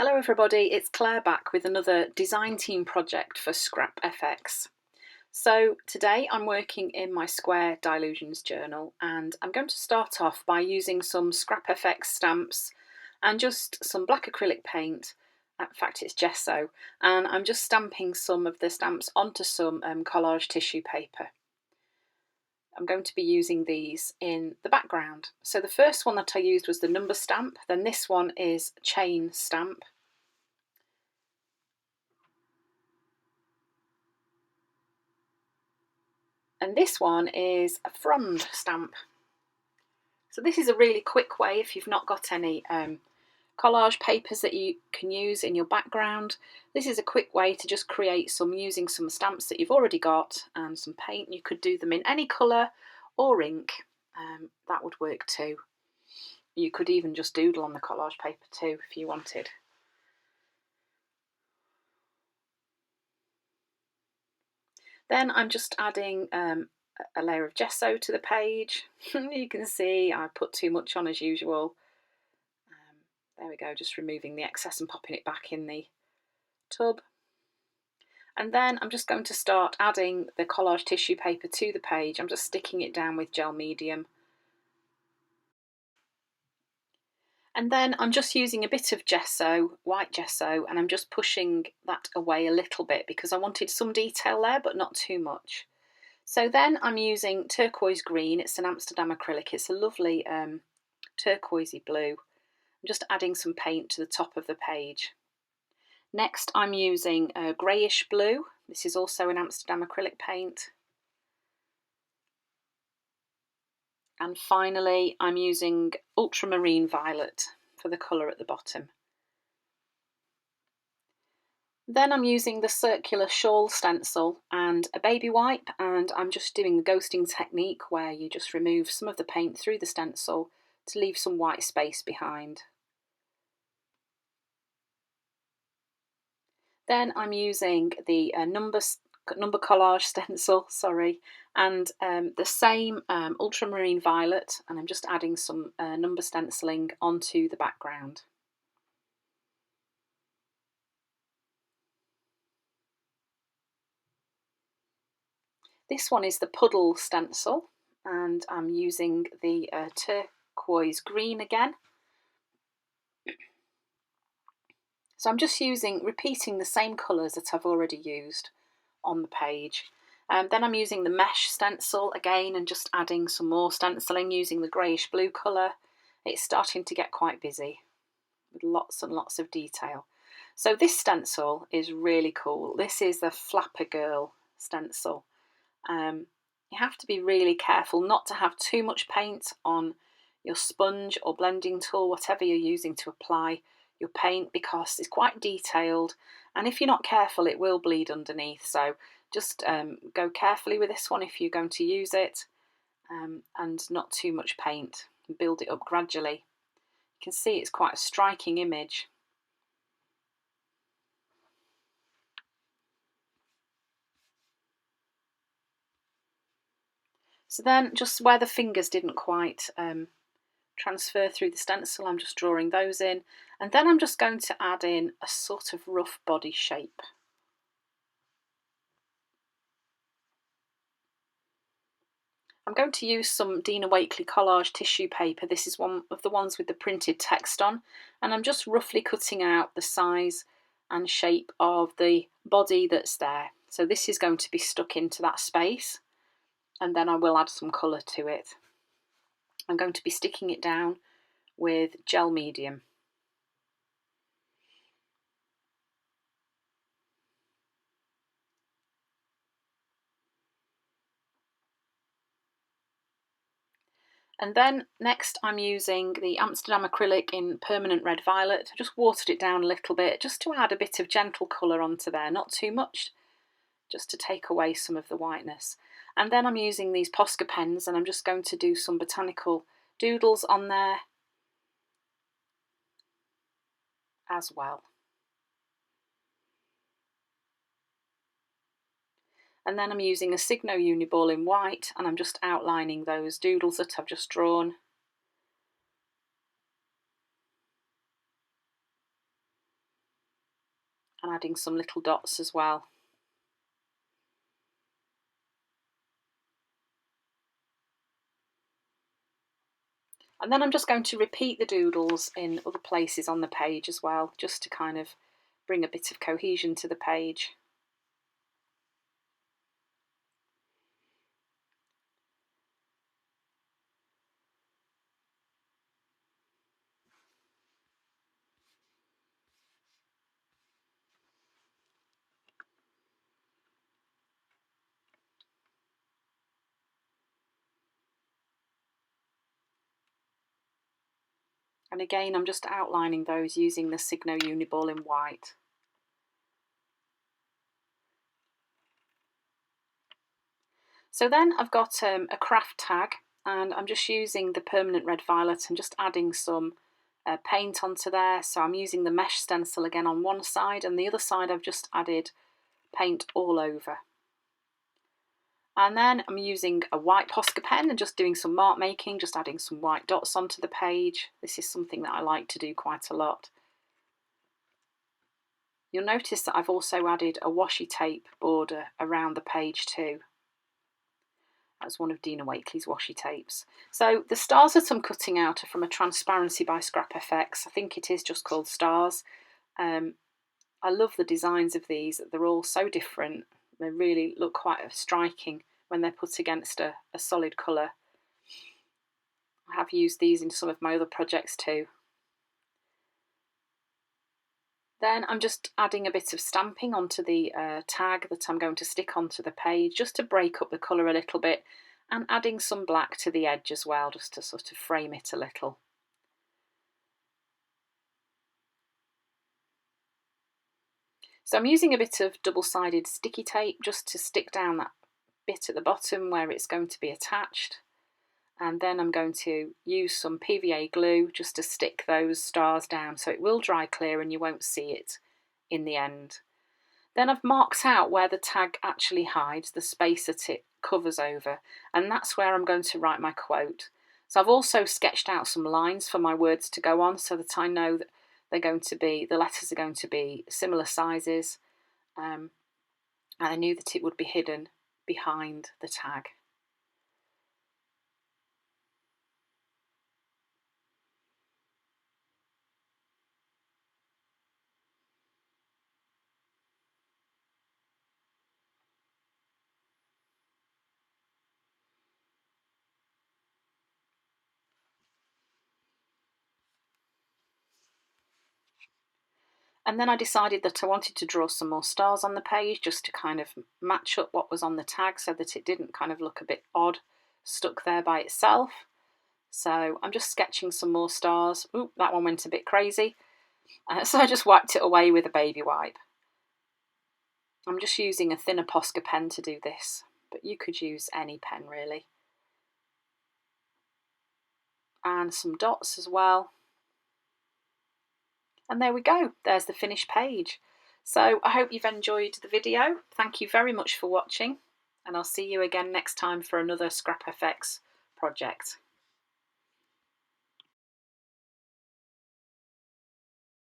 Hello everybody, it's Claire back with another design team project for Scrap FX. So today I'm working in my Square Dilutions journal and I'm going to start off by using some Scrap FX stamps and just some black acrylic paint. In fact, it's gesso, and I'm just stamping some of the stamps onto some collage tissue paper. I'm going to be using these in the background. So the first one that I used was the number stamp, then this one is chain stamp. And this one is a frond stamp. So this is a really quick way if you've not got any collage papers that you can use in your background. This is a quick way to just create some using some stamps that you've already got and some paint. You could do them in any colour or ink. That would work too. You could even just doodle on the collage paper too if you wanted. Then I'm just adding a layer of gesso to the page. You can see I put too much on as usual. There we go, just removing the excess and popping it back in the tub. And then I'm just going to start adding the collage tissue paper to the page. I'm just sticking it down with gel medium. And then I'm just using a bit of gesso, white gesso, and I'm just pushing that away a little bit because I wanted some detail there, but not too much. So then I'm using turquoise green. It's an Amsterdam acrylic. It's a lovely turquoisey blue. I'm just adding some paint to the top of the page. Next I'm using a greyish blue. This is also an Amsterdam acrylic paint. And finally I'm using ultramarine violet for the colour at the bottom. Then I'm using the circular shawl stencil and a baby wipe, and I'm just doing the ghosting technique where you just remove some of the paint through the stencil to leave some white space behind. Then I'm using the number collage stencil, and the same ultramarine violet, and I'm just adding some number stenciling onto the background. This one is the puddle stencil, and I'm using the turquoise green again. So I'm just repeating the same colours that I've already used on the page. Then I'm using the mesh stencil again and just adding some more stenciling using the greyish blue colour. It's starting to get quite busy with lots and lots of detail. So this stencil is really cool. This is the Flapper Girl stencil. You have to be really careful not to have too much paint on your sponge or blending tool, whatever you're using to apply your paint, because it's quite detailed, and if you're not careful it will bleed underneath. So just go carefully with this one if you're going to use it, and not too much paint. Build it up gradually. You can see it's quite a striking image. So then just where the fingers didn't quite transfer through the stencil, I'm just drawing those in, and then I'm just going to add in a sort of rough body shape. I'm going to use some Dina Wakley collage tissue paper. This is one of the ones with the printed text on, and I'm just roughly cutting out the size and shape of the body that's there. So this is going to be stuck into that space, and then I will add some colour to it. I'm going to be sticking it down with gel medium. And then next I'm using the Amsterdam acrylic in permanent red violet. I just watered it down a little bit just to add a bit of gentle colour onto there, not too much, just to take away some of the whiteness. And then I'm using these Posca pens, and I'm just going to do some botanical doodles on there as well. And then I'm using a Signo Uniball in white, and I'm just outlining those doodles that I've just drawn. and adding some little dots as well. And then I'm just going to repeat the doodles in other places on the page as well, just to kind of bring a bit of cohesion to the page. And again, I'm just outlining those using the Signo Uniball in white. So then I've got a craft tag, and I'm just using the permanent red violet and just adding some paint onto there. So I'm using the mesh stencil again on one side, and the other side I've just added paint all over. And then I'm using a white Posca pen and just doing some mark making, just adding some white dots onto the page. This is something that I like to do quite a lot. You'll notice that I've also added a washi tape border around the page too. That's one of Dina Wakely's washi tapes. So the stars that I'm cutting out are from a Transparency by Scrap FX. I think it is just called Stars. I love the designs of these. They're all so different. They really look quite striking when they're put against a solid colour. I have used these in some of my other projects too. Then I'm just adding a bit of stamping onto the tag that I'm going to stick onto the page, just to break up the colour a little bit, and adding some black to the edge as well, just to sort of frame it a little. So I'm using a bit of double-sided sticky tape just to stick down that bit at the bottom where it's going to be attached. And then I'm going to use some PVA glue just to stick those stars down, so it will dry clear and you won't see it in the end. Then I've marked out where the tag actually hides, the space that it covers over, and that's where I'm going to write my quote. So I've also sketched out some lines for my words to go on, so that I know that the letters are going to be similar sizes, and I knew that it would be hidden behind the tag. And then I decided that I wanted to draw some more stars on the page, just to kind of match up what was on the tag so that it didn't kind of look a bit odd stuck there by itself. So I'm just sketching some more stars. Oop, that one went a bit crazy. So I just wiped it away with a baby wipe. I'm just using a thinner Posca pen to do this, but you could use any pen really. And some dots as well. And there we go, there's the finished page. So I hope you've enjoyed the video. Thank you very much for watching, and I'll see you again next time for another Scrap FX project.